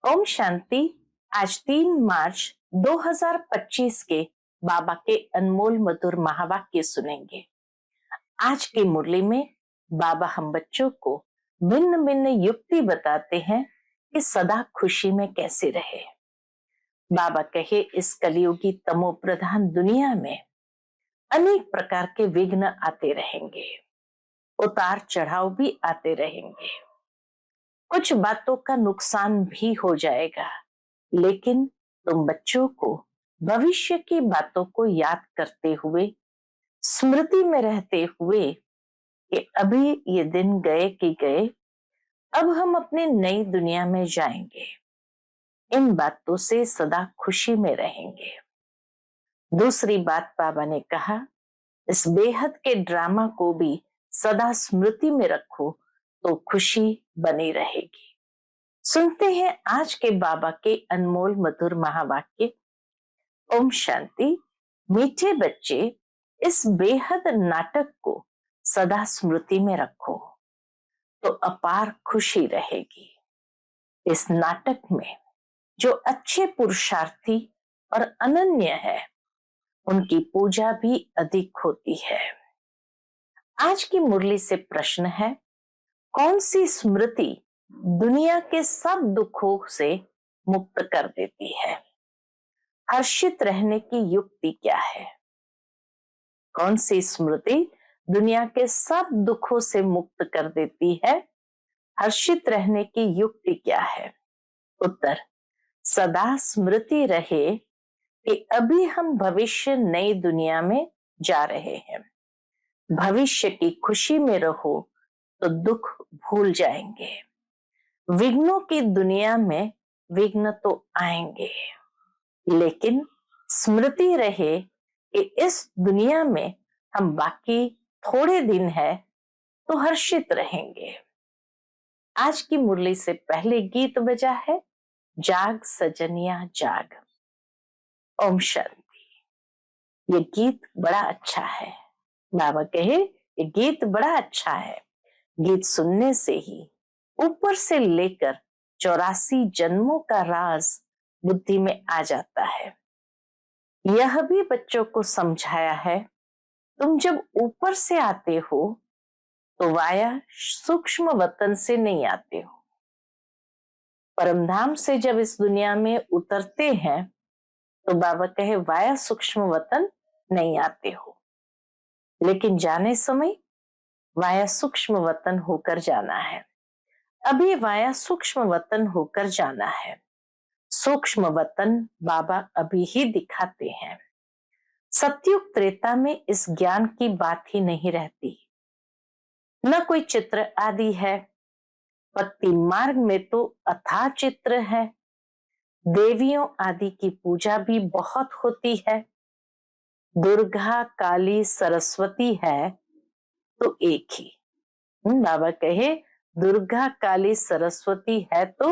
ओम शांति। आज 3 मार्च 2025 के बाबा के अनमोल मधुर महावाक्य सुनेंगे। आज की मुरली में बाबा हम बच्चों को भिन्न भिन्न युक्ति बताते हैं कि सदा खुशी में कैसे रहे। बाबा कहे, इस कलियुगी तमो प्रधान दुनिया में अनेक प्रकार के विघ्न आते रहेंगे, उतार चढ़ाव भी आते रहेंगे, कुछ बातों का नुकसान भी हो जाएगा, लेकिन तुम बच्चों को भविष्य की बातों को याद करते हुए, स्मृति में रहते हुए कि अभी ये दिन गए कि गए, अब हम अपनी नई दुनिया में जाएंगे, इन बातों से सदा खुशी में रहेंगे। दूसरी बात बाबा ने कहा, इस बेहद के ड्रामा को भी सदा स्मृति में रखो तो खुशी बनी रहेगी। सुनते हैं आज के बाबा के अनमोल मधुर महावाक्य। ओम शांति। मीठे बच्चे, इस बेहद नाटक को सदा स्मृति में रखो तो अपार खुशी रहेगी। इस नाटक में जो अच्छे पुरुषार्थी और अनन्य है, उनकी पूजा भी अधिक होती है। आज की मुरली से प्रश्न है, कौन सी स्मृति दुनिया के सब दुखों से मुक्त कर देती है? हर्षित रहने की युक्ति क्या है? कौन सी स्मृति दुनिया के सब दुखों से मुक्त कर देती है? हर्षित रहने की युक्ति क्या है? उत्तर, सदा स्मृति रहे कि अभी हम भविष्य नई दुनिया में जा रहे हैं। भविष्य की खुशी में रहो तो दुख भूल जाएंगे। विघ्नों की दुनिया में विघ्न तो आएंगे, लेकिन स्मृति रहे कि इस दुनिया में हम बाकी थोड़े दिन है तो हर्षित रहेंगे। आज की मुरली से पहले गीत बजा है, जाग सजनिया जाग। ओम शांति। ये गीत बड़ा अच्छा है। बाबा कहे, ये गीत बड़ा अच्छा है। गीत सुनने से ही ऊपर से लेकर 84 जन्मों का राज बुद्धि में आ जाता है। यह भी बच्चों को समझाया है, तुम जब ऊपर से आते हो तो वाया सूक्ष्म वतन से नहीं आते हो। परमधाम से जब इस दुनिया में उतरते हैं तो बाबा कहे, वाया सूक्ष्म वतन नहीं आते हो, लेकिन जाने समय वाया सूक्ष्म वतन होकर जाना है। अभी वाया सूक्ष्म वतन होकर जाना है। सूक्ष्म वतन बाबा अभी ही दिखाते हैं। सतयुग त्रेता में इस ज्ञान की बात ही नहीं रहती, न कोई चित्र आदि है। भक्ति मार्ग में तो अथाह चित्र है। देवियों आदि की पूजा भी बहुत होती है। दुर्गा काली सरस्वती है तो एक ही। बाबा कहे, दुर्गा काली सरस्वती है तो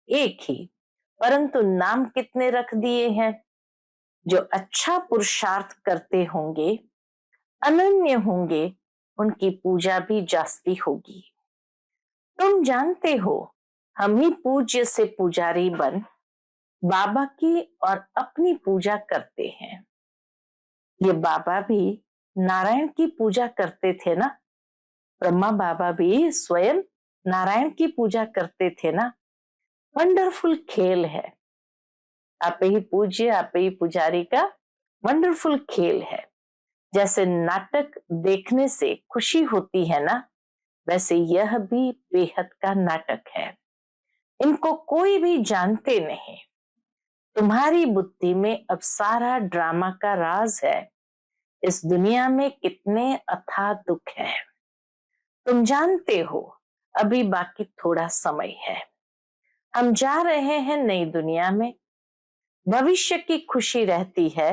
एक ही, परंतु नाम कितने रख दिए हैं। जो अच्छा पुरुषार्थ करते होंगे, अनन्य होंगे, उनकी पूजा भी जास्ती होगी। तुम जानते हो, हम ही पूज्य से पुजारी बन बाबा की और अपनी पूजा करते हैं। ये बाबा भी नारायण की पूजा करते थे ना। ब्रह्मा बाबा भी स्वयं नारायण की पूजा करते थे ना। वंडरफुल खेल है। आप ही पूज्य, आप ही पुजारी का वंडरफुल खेल है। जैसे नाटक देखने से खुशी होती है ना, वैसे यह भी बेहद का नाटक है। इनको कोई भी जानते नहीं। तुम्हारी बुद्धि में अब सारा ड्रामा का राज है। इस दुनिया में कितने अथाह दुख है, तुम जानते हो। अभी बाकी थोड़ा समय है। हम जा रहे हैं नई दुनिया में। भविष्य की खुशी रहती है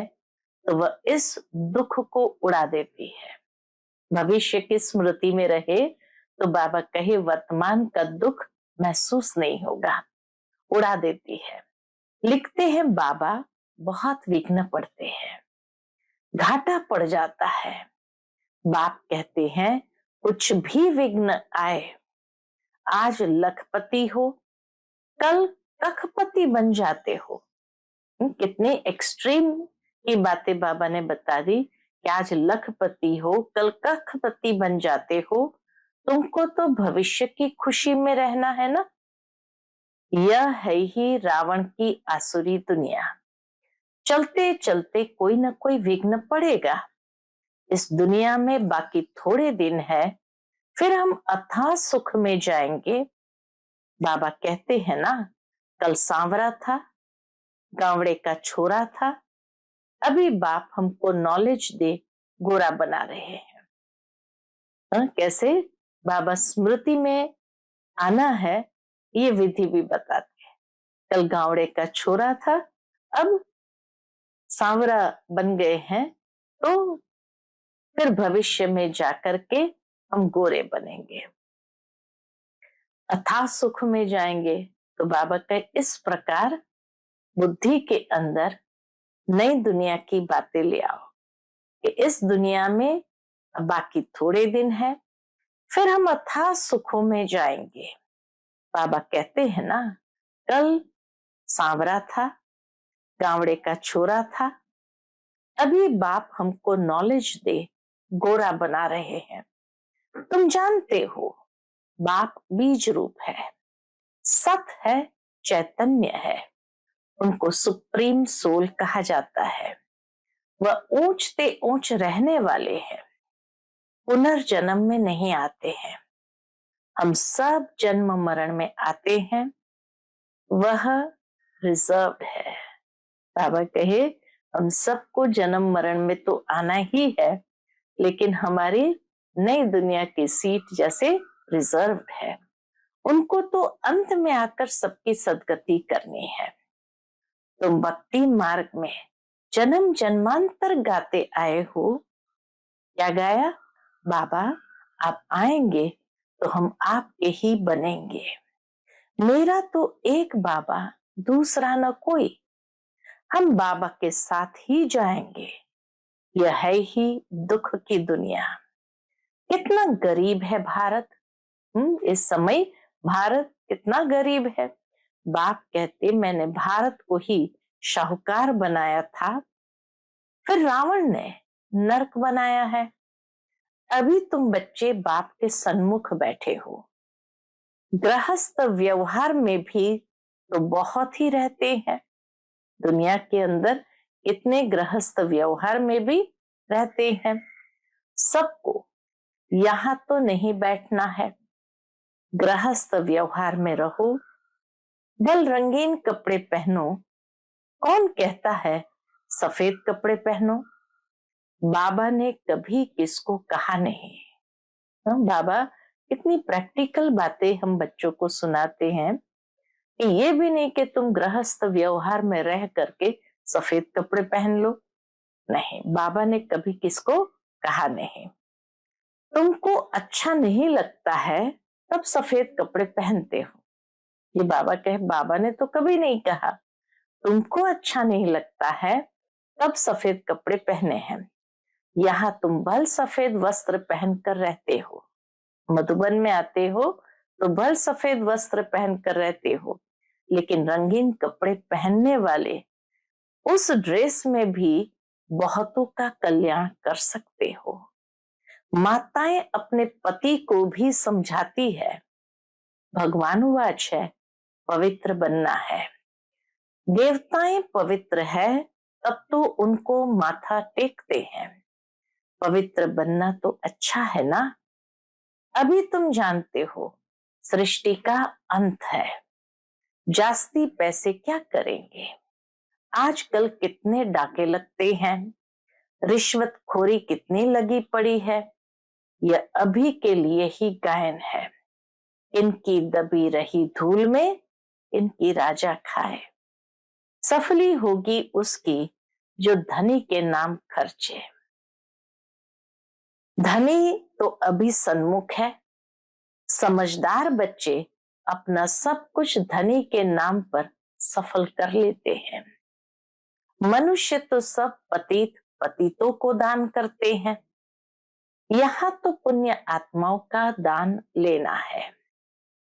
तो वह इस दुख को उड़ा देती है। भविष्य की स्मृति में रहे तो बाबा कहे, वर्तमान का दुख महसूस नहीं होगा, उड़ा देती है। लिखते हैं, बाबा बहुत विघ्न पड़ते हैं, घाटा पड़ जाता है। बाप कहते हैं, कुछ भी विघ्न आए, आज लखपति हो, कल कखपति बन जाते हो। कितनी एक्सट्रीम की बातें बाबा ने बता दी कि आज लखपति हो, कल कखपति बन जाते हो। तुमको तो भविष्य की खुशी में रहना है ना। यह है ही रावण की आसुरी दुनिया। चलते चलते कोई न कोई विघ्न पड़ेगा। इस दुनिया में बाकी थोड़े दिन है, फिर हम अथाह सुख में जाएंगे। बाबा कहते हैं ना, कल सांवरा था, गावड़े का छोरा था, अभी बाप हमको नॉलेज दे गोरा बना रहे हैं। कैसे बाबा स्मृति में आना है ये विधि भी बताते हैं। कल गावड़े का छोरा था, अब सांवरा बन गए हैं, तो फिर भविष्य में जाकर के हम गोरे बनेंगे, अथाह सुख में जाएंगे। तो बाबा का इस प्रकार बुद्धि के अंदर नई दुनिया की बातें ले आओ कि इस दुनिया में बाकी थोड़े दिन है, फिर हम अथाह सुखों में जाएंगे। बाबा कहते हैं ना, कल सांवरा था, गावड़े का छोरा था, अभी बाप हमको नॉलेज दे गोरा बना रहे हैं। तुम जानते हो बाप बीज रूप है, सत है, चैतन्य है, उनको सुप्रीम सोल कहा जाता है। वह ऊंचते ऊंच रहने वाले हैं, पुनर्जन्म में नहीं आते हैं। हम सब जन्म मरण में आते हैं, वह रिजर्व्ड है। बाबा कहे हम सबको जन्म मरण में तो आना ही है, लेकिन हमारी नई दुनिया की सीट जैसे रिजर्व्ड है। उनको तो अंत में आकर सबकी सदगति करनी है। तुम भक्ति मार्ग में जन्म जन्मांतर गाते आए हो। क्या गाया? बाबा आप आएंगे तो हम आपके ही बनेंगे। मेरा तो एक बाबा, दूसरा न कोई, हम बाबा के साथ ही जाएंगे। यह है ही दुख की दुनिया। कितना गरीब है भारत। इस समय भारत कितना गरीब है। बाप कहते मैंने भारत को ही शाहूकार बनाया था, फिर रावण ने नरक बनाया है। अभी तुम बच्चे बाप के सन्मुख बैठे हो। गृहस्थ व्यवहार में भी तो बहुत ही रहते हैं। दुनिया के अंदर इतने गृहस्थ व्यवहार में भी रहते हैं। सबको यहां तो नहीं बैठना है। गृहस्थ व्यवहार में रहो, बल रंगीन कपड़े पहनो। कौन कहता है सफेद कपड़े पहनो? बाबा ने कभी किसको कहा नहीं। बाबा इतनी प्रैक्टिकल बातें हम बच्चों को सुनाते हैं कि ये भी नहीं कि तुम गृहस्थ व्यवहार में रह करके सफेद कपड़े पहन लो। नहीं, बाबा ने कभी किसको कहा नहीं। तुमको अच्छा नहीं लगता है तब सफेद कपड़े पहनते हो, ये बाबा कहे। बाबा ने तो कभी नहीं कहा तुमको अच्छा नहीं लगता है तब सफेद कपड़े पहने हैं। यहाँ तुम भल सफेद वस्त्र पहनकर रहते हो, मधुबन में आते हो तो भल सफेद वस्त्र पहनकर रहते हो, लेकिन रंगीन कपड़े पहनने वाले उस ड्रेस में भी बहुतों का कल्याण कर सकते हो। माताएं अपने पति को भी समझाती है, भगवान वाच है, पवित्र बनना है। देवताएं पवित्र है तब तो उनको माथा टेकते हैं। पवित्र बनना तो अच्छा है ना। अभी तुम जानते हो सृष्टि का अंत है, जास्ती पैसे क्या करेंगे। आजकल कितने डाके लगते हैं, रिश्वतखोरी कितनी लगी पड़ी है। यह अभी के लिए ही गायन है। इनकी दबी रही धूल में इनकी राजा खाए। सफली होगी उसकी जो धनी के नाम खर्चे। धनी तो अभी सन्मुख है। समझदार बच्चे अपना सब कुछ धनी के नाम पर सफल कर लेते हैं। मनुष्य तो सब पतित पतितों को दान करते हैं। यहाँ तो पुण्य आत्माओं का दान लेना है।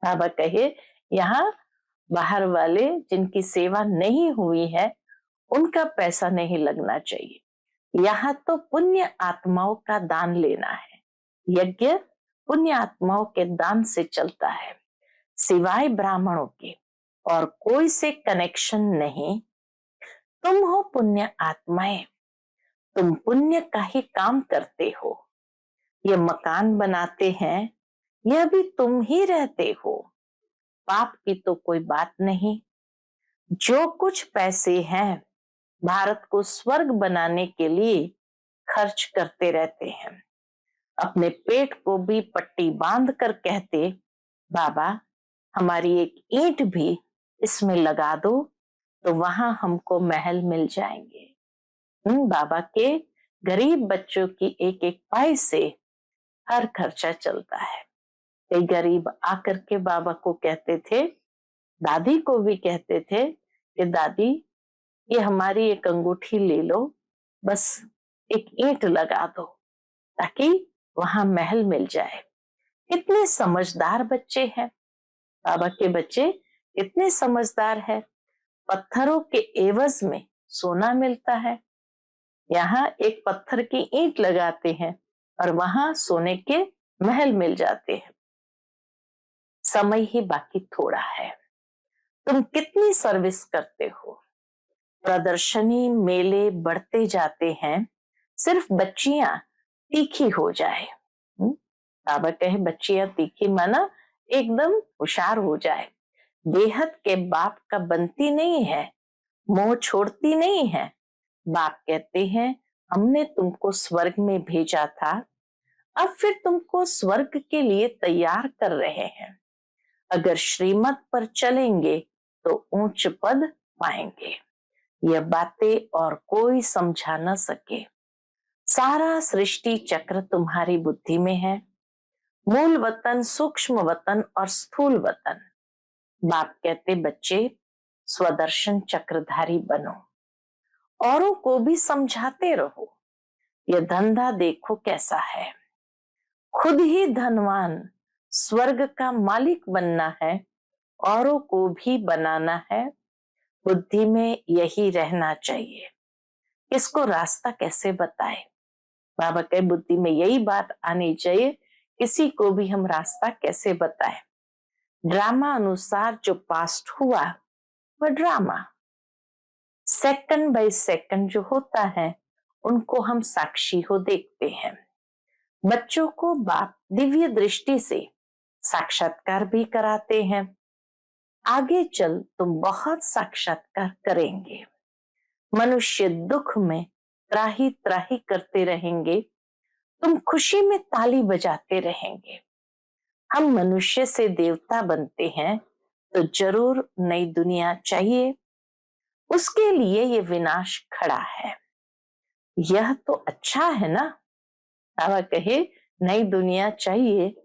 बाबा कहे यहाँ बाहर वाले जिनकी सेवा नहीं हुई है उनका पैसा नहीं लगना चाहिए। यहाँ तो पुण्य आत्माओं का दान लेना है। यज्ञ पुण्य आत्माओं के दान से चलता है, सिवाय ब्राह्मणों के और कोई से कनेक्शन नहीं। तुम हो पुण्य आत्माएं, तुम पुण्य का ही काम करते हो। ये मकान बनाते हैं, यह भी तुम ही रहते हो। पाप की तो कोई बात नहीं। जो कुछ पैसे हैं भारत को स्वर्ग बनाने के लिए खर्च करते रहते हैं। अपने पेट को भी पट्टी बांध कर कहते, बाबा हमारी एक ईंट भी इसमें लगा दो तो वहां हमको महल मिल जाएंगे। बाबा के गरीब बच्चों की एक एक पाई से हर खर्चा चलता है। कई गरीब आकर के बाबा को कहते थे, दादी को भी कहते थे कि दादी ये हमारी एक अंगूठी ले लो, बस एक ईंट लगा दो ताकि वहां महल मिल जाए। कितने समझदार बच्चे हैं, बाबा के बच्चे कितने समझदार है। पत्थरों के एवज में सोना मिलता है। यहाँ एक पत्थर की ईंट लगाते हैं और वहां सोने के महल मिल जाते हैं। समय ही बाकी थोड़ा है। तुम कितनी सर्विस करते हो। प्रदर्शनी मेले बढ़ते जाते हैं, सिर्फ बच्चियां तीखी हो जाए। बाबा कहे बच्चियां तीखी माना एकदम होशियार हो जाए। बेहद के बाप का बनती नहीं है, मोह छोड़ती नहीं है। बाप कहते हैं हमने तुमको स्वर्ग में भेजा था, अब फिर तुमको स्वर्ग के लिए तैयार कर रहे हैं। अगर श्रीमत पर चलेंगे तो ऊंच पद पाएंगे। यह बातें और कोई समझा न सके। सारा सृष्टि चक्र तुम्हारी बुद्धि में है। मूल वतन, सूक्ष्म वतन और स्थूल वतन। बाप कहते बच्चे स्वदर्शन चक्रधारी बनो, औरों को भी समझाते रहो। यह धंधा देखो कैसा है। खुद ही धनवान स्वर्ग का मालिक बनना है, औरों को भी बनाना है। बुद्धि में यही रहना चाहिए। इसको रास्ता कैसे बताए। बाबा के बुद्धि में यही बात आनी चाहिए, किसी को भी हम रास्ता कैसे बताएं। ड्रामा अनुसार जो पास्ट हुआ वह ड्रामा, सेकंड बाय सेकंड जो होता है उनको हम साक्षी हो देखते हैं। बच्चों को बाप दिव्य दृष्टि से साक्षात्कार भी कराते हैं। आगे चल तुम बहुत साक्षात्कार करेंगे। मनुष्य दुख में त्राही त्राही करते रहेंगे, तुम खुशी में ताली बजाते रहेंगे। हम मनुष्य से देवता बनते हैं तो जरूर नई दुनिया चाहिए, उसके लिए ये विनाश खड़ा है। यह तो अच्छा है ना। बाबा कहे नई दुनिया चाहिए,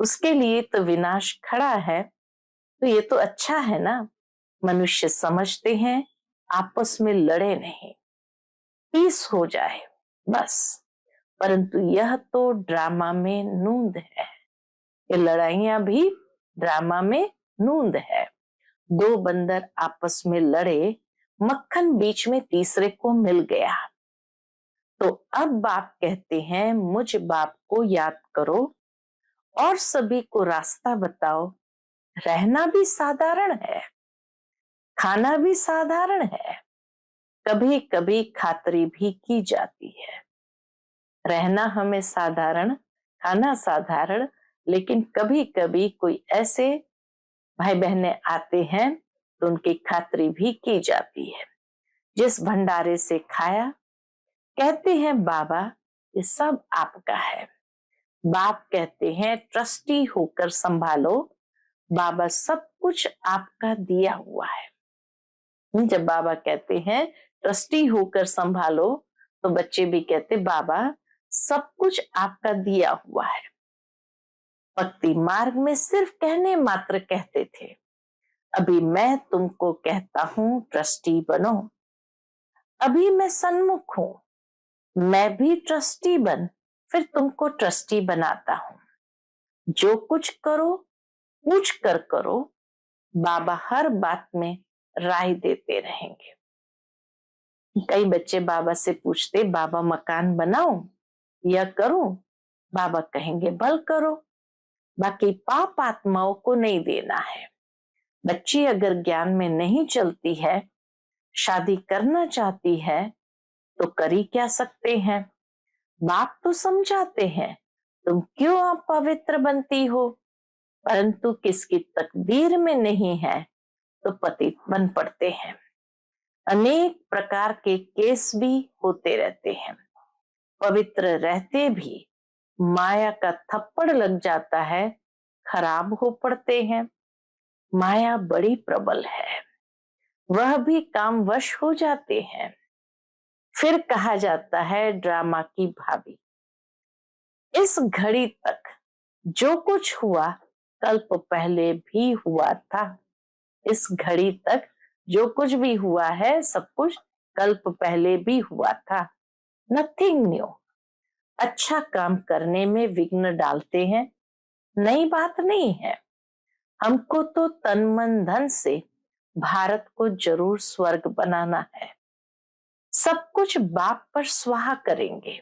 उसके लिए तो विनाश खड़ा है, तो ये तो अच्छा है ना। मनुष्य समझते हैं आपस में लड़े नहीं, पीस हो जाए बस। परंतु यह तो ड्रामा में नूंद है। ये लड़ाइयां भी ड्रामा में नूंद है। दो बंदर आपस में लड़े, मक्खन बीच में तीसरे को मिल गया। तो अब बाप कहते हैं मुझ बाप को याद करो और सभी को रास्ता बताओ। रहना भी साधारण है, खाना भी साधारण है, कभी कभी खातरी भी की जाती है। रहना हमें साधारण, खाना साधारण, लेकिन कभी कभी कोई ऐसे भाई बहने आते हैं तो उनकी खातरी भी की जाती है। जिस भंडारे से खाया, कहते हैं बाबा ये सब आपका है। बाप कहते हैं ट्रस्टी होकर संभालो, बाबा सब कुछ आपका दिया हुआ है। जब बाबा कहते हैं ट्रस्टी होकर संभालो तो बच्चे भी कहते बाबा सब कुछ आपका दिया हुआ है। भक्ति मार्ग में सिर्फ कहने मात्र कहते थे, अभी मैं तुमको कहता हूं ट्रस्टी बनो। अभी मैं सन्मुख हूं, मैं भी ट्रस्टी बन फिर तुमको ट्रस्टी बनाता हूं। जो कुछ करो पूछ कर करो, बाबा हर बात में राय देते रहेंगे। कई बच्चे बाबा से पूछते, बाबा मकान बनाऊं या करूं? बाबा कहेंगे बल करो, बाकी पाप आत्माओं को नहीं देना है। बच्ची अगर ज्ञान में नहीं चलती है, शादी करना चाहती है, तो कर ही क्या सकते हैं। बाप तो समझाते हैं, तुम क्यों अपवित्र बनती हो, परंतु किसकी तकदीर में नहीं है तो पतित बन पड़ते हैं। अनेक प्रकार के केस भी होते रहते हैं। पवित्र रहते भी माया का थप्पड़ लग जाता है, खराब हो पड़ते हैं। माया बड़ी प्रबल है, वह भी कामवश हो जाते हैं। फिर कहा जाता है ड्रामा की भाभी। इस घड़ी तक जो कुछ हुआ कल्प पहले भी हुआ था। इस घड़ी तक जो कुछ भी हुआ है सब कुछ कल्प पहले भी हुआ था। Nothing new. अच्छा काम करने में विघ्न डालते हैं, नई बात नहीं है। हमको तो तन मन धन से भारत को जरूर स्वर्ग बनाना है। सब कुछ बाप पर स्वाहा करेंगे।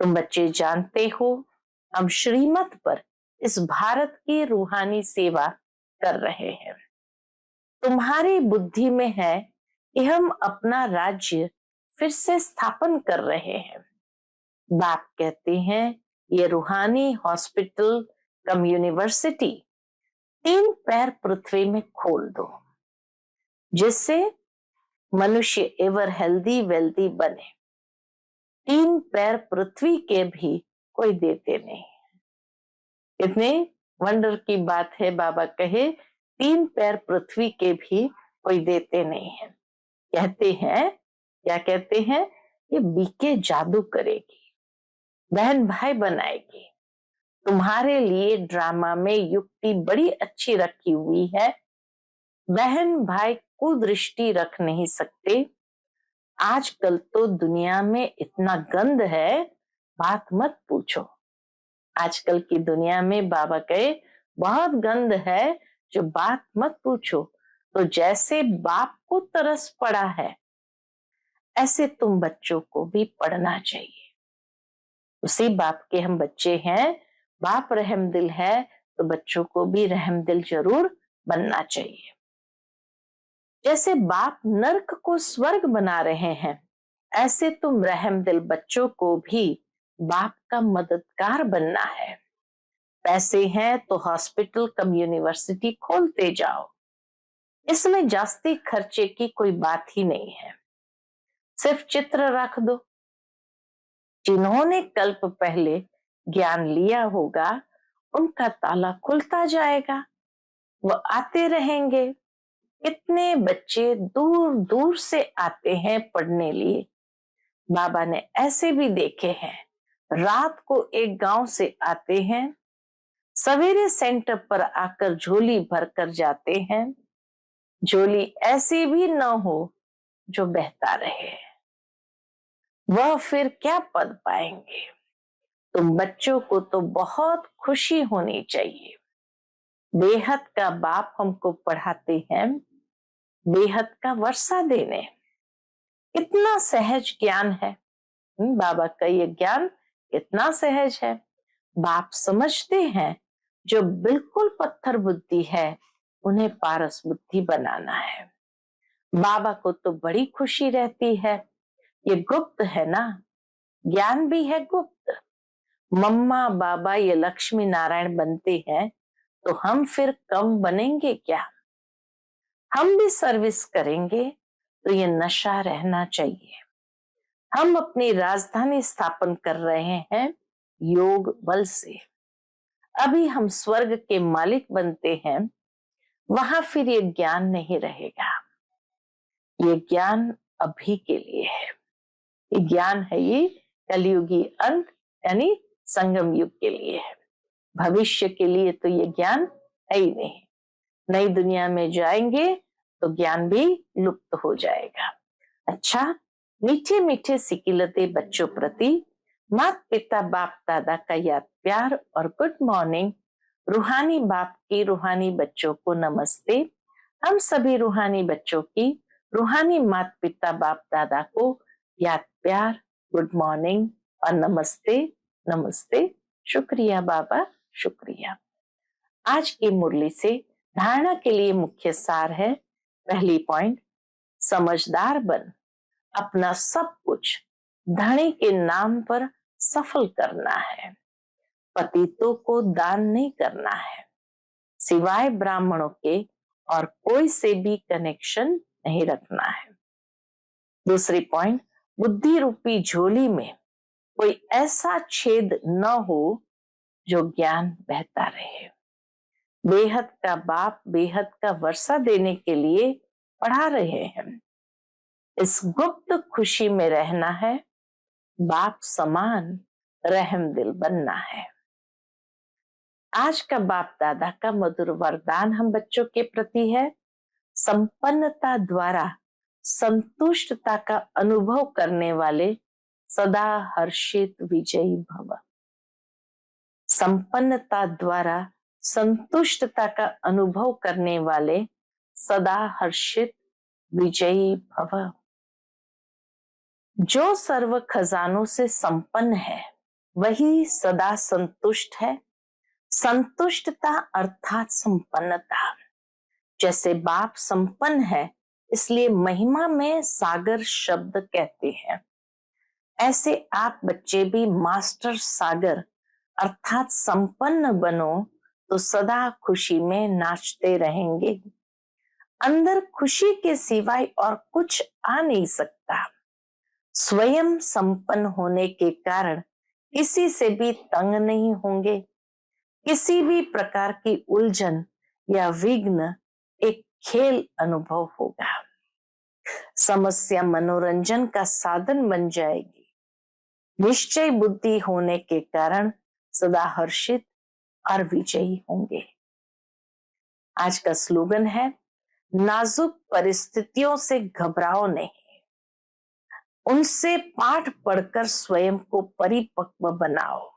तुम बच्चे जानते हो, हम श्रीमत पर इस भारत की रूहानी सेवा कर रहे हैं। तुम्हारी बुद्धि में है कि हम अपना राज्य फिर से स्थापन कर रहे हैं। बाप कहते हैं ये रूहानी हॉस्पिटल कम यूनिवर्सिटी 3 पैर पृथ्वी में खोल दो, जिससे मनुष्य एवर हेल्दी वेल्दी बने। 3 पैर पृथ्वी के भी कोई देते नहीं। इतने वंडर की बात है। बाबा कहे 3 पैर पृथ्वी के भी कोई देते नहीं है। कहते हैं, क्या कहते हैं, ये बीके जादू करेगी, बहन भाई बनाएगी। तुम्हारे लिए ड्रामा में युक्ति बड़ी अच्छी रखी हुई है। बहन भाई कुदृष्टि रख नहीं सकते। आजकल तो दुनिया में इतना गंद है, बात मत पूछो। आजकल की दुनिया में बाबा कहे बहुत गंद है, जो बात मत पूछो। तो जैसे बाप को तरस पड़ा है, ऐसे तुम बच्चों को भी पढ़ना चाहिए। उसी बाप के हम बच्चे हैं। बाप रहम दिल है तो बच्चों को भी रहम दिल जरूर बनना चाहिए। जैसे बाप नर्क को स्वर्ग बना रहे हैं, ऐसे तुम रहम दिल बच्चों को भी बाप का मददगार बनना है। पैसे हैं तो हॉस्पिटल कम यूनिवर्सिटी खोलते जाओ। इसमें जास्ती खर्चे की कोई बात ही नहीं है। सिर्फ चित्र रख दो। जिन्होंने कल्प पहले ज्ञान लिया होगा, उनका ताला खुलता जाएगा, वो आते रहेंगे। इतने बच्चे दूर दूर से आते हैं पढ़ने लिए। बाबा ने ऐसे भी देखे हैं, रात को एक गांव से आते हैं, सवेरे सेंटर पर आकर झोली भरकर जाते हैं। झोली ऐसी भी न हो जो बहता रहे, वह फिर क्या पद पाएंगे। तुम बच्चों को तो बहुत खुशी होनी चाहिए। बेहद का बाप हमको पढ़ाते हैं, बेहद का वर्षा देने। इतना सहज ज्ञान है। बाबा का ये ज्ञान इतना सहज है। बाप समझते हैं जो बिल्कुल पत्थर बुद्धि है, उन्हें पारस बुद्धि बनाना है। बाबा को तो बड़ी खुशी रहती है। ये गुप्त है ना, ज्ञान भी है गुप्त। मम्मा बाबा ये लक्ष्मी नारायण बनते हैं तो हम फिर कम बनेंगे क्या। हम भी सर्विस करेंगे तो ये नशा रहना चाहिए। हम अपनी राजधानी स्थापन कर रहे हैं योग बल से। अभी हम स्वर्ग के मालिक बनते हैं, वहां फिर ये ज्ञान नहीं रहेगा। ये ज्ञान अभी के लिए है। ये ज्ञान है ये कलयुगी अंत यानी संगम युग के लिए है। भविष्य के लिए तो ये ज्ञान है ही नहीं। नई दुनिया में जाएंगे तो ज्ञान भी लुप्त हो जाएगा। अच्छा, मीठे मीठे सिकिलते बच्चों प्रति माता पिता बाप दादा का याद प्यार और गुड मॉर्निंग। रूहानी बाप की रूहानी बच्चों को नमस्ते। हम सभी रूहानी बच्चों की रूहानी माता पिता बाप दादा को याद प्यार, गुड मॉर्निंग और नमस्ते। नमस्ते, शुक्रिया बाबा, शुक्रिया। आज की मुरली से धारणा के लिए मुख्य सार है। पहली पॉइंट, समझदार बन, अपना सब कुछ धनी के नाम पर सफल करना है। पतितों को दान नहीं करना है, सिवाय ब्राह्मणों के और कोई से भी कनेक्शन नहीं रखना है। दूसरी पॉइंट, बुद्धि रूपी झोली में कोई ऐसा छेद न हो जो ज्ञान बहता रहे। बेहद का बाप बेहद का वर्षा देने के लिए पढ़ा रहे हैं। इस गुप्त खुशी में रहना है, बाप समान रहम दिल बनना है। आज का बाप दादा का मधुर वरदान हम बच्चों के प्रति है, संपन्नता द्वारा संतुष्टता का अनुभव करने वाले सदा हर्षित विजयी भव। संपन्नता द्वारा संतुष्टता का अनुभव करने वाले सदा हर्षित विजयी भव। जो सर्व खजानों से संपन्न है वही सदा संतुष्ट है। संतुष्टता अर्थात संपन्नता। जैसे बाप संपन्न है इसलिए महिमा में सागर शब्द कहते हैं, ऐसे आप बच्चे भी मास्टर सागर अर्थात संपन्न बनो तो सदा खुशी में नाचते रहेंगे। अंदर खुशी के सिवाय और कुछ आ नहीं सकता। स्वयं संपन्न होने के कारण किसी से भी तंग नहीं होंगे। किसी भी प्रकार की उलझन या विघ्न एक खेल अनुभव होगा। समस्या मनोरंजन का साधन बन जाएगी। निश्चय बुद्धि होने के कारण सदा हर्षित और विजयी होंगे। आज का स्लोगन है, नाजुक परिस्थितियों से घबराओ नहीं, उनसे पाठ पढ़कर स्वयं को परिपक्व बनाओ।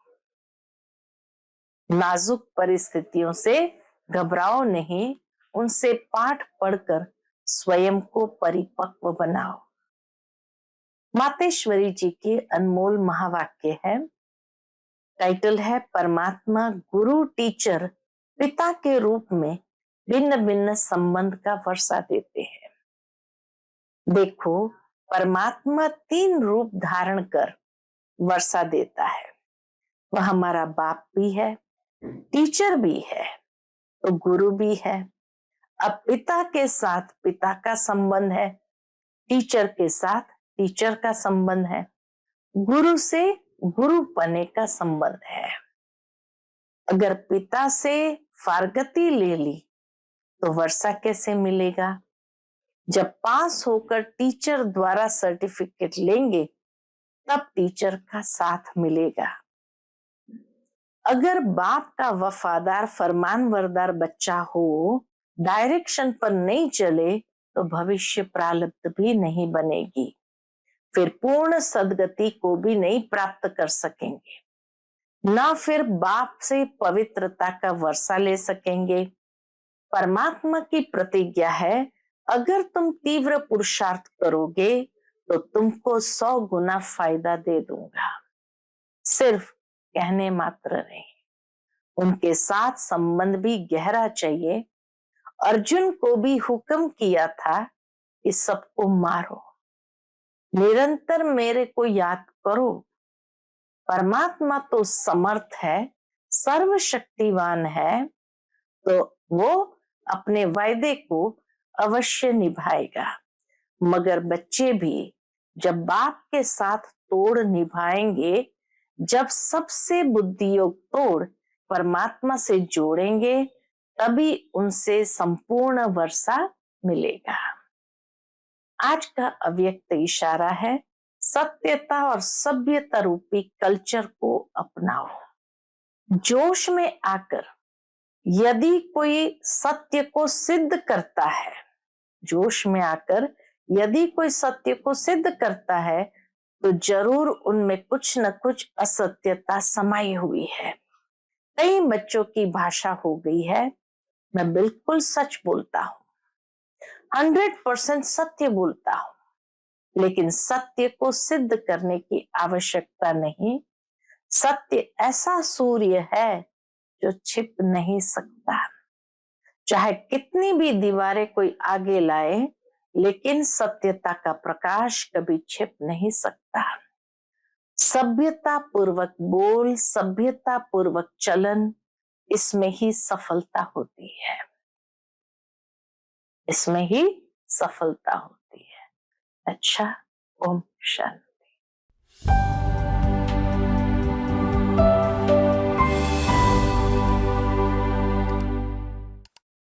नाजुक परिस्थितियों से घबराओ नहीं, उनसे पाठ पढ़कर स्वयं को परिपक्व बनाओ। मातेश्वरी जी के अनमोल महावाक्य है। टाइटल है, परमात्मा गुरु टीचर पिता के रूप में भिन्न भिन्न संबंध का वर्षा देते हैं। देखो, परमात्मा 3 रूप धारण कर वर्षा देता है। वह हमारा बाप भी है, टीचर भी है, तो गुरु भी है। अब पिता के साथ पिता का संबंध है, टीचर के साथ टीचर का संबंध है, गुरु से गुरु पने का संबंध है। अगर पिता से फारगती ले ली तो वर्षा कैसे मिलेगा? जब पास होकर टीचर द्वारा सर्टिफिकेट लेंगे तब टीचर का साथ मिलेगा। अगर बाप का वफादार फरमानबरदार बच्चा हो, डायरेक्शन पर नहीं चले तो भविष्य प्रारब्ध भी नहीं बनेगी, फिर पूर्ण सदगति को भी नहीं प्राप्त कर सकेंगे, ना फिर बाप से पवित्रता का वर्षा ले सकेंगे। परमात्मा की प्रतिज्ञा है, अगर तुम तीव्र पुरुषार्थ करोगे तो तुमको 100 गुना फायदा दे दूंगा। सिर्फ कहने मात्र नहीं, उनके साथ संबंध भी गहरा चाहिए। अर्जुन को भी हुक्म किया था कि सबको मारो, निरंतर मेरे को याद करो। परमात्मा तो समर्थ है, सर्वशक्तिवान है, तो वो अपने वायदे को अवश्य निभाएगा। मगर बच्चे भी जब बाप के साथ तोड़ निभाएंगे, जब सबसे बुद्धियोग तोड़ परमात्मा से जोड़ेंगे, तभी उनसे संपूर्ण वर्षा मिलेगा। आज का अव्यक्त इशारा है, सत्यता और सभ्यता रूपी कल्चर को अपनाओ। जोश में आकर यदि कोई सत्य को सिद्ध करता है, जोश में आकर यदि कोई सत्य को सिद्ध करता है तो जरूर उनमें कुछ न कुछ असत्यता समाई हुई है। कई बच्चों की भाषा हो गई है, मैं बिल्कुल सच बोलता हूं। 100% सत्य बोलता हूं, लेकिन सत्य को सिद्ध करने की आवश्यकता नहीं। सत्य ऐसा सूर्य है जो छिप नहीं सकता। चाहे कितनी भी दीवारें कोई आगे लाए, लेकिन सत्यता का प्रकाश कभी छिप नहीं सकता। सभ्यता पूर्वक बोल, सभ्यता पूर्वक चलन, इसमें ही सफलता होती है, इसमें ही सफलता होती है। अच्छा, ओम शांति।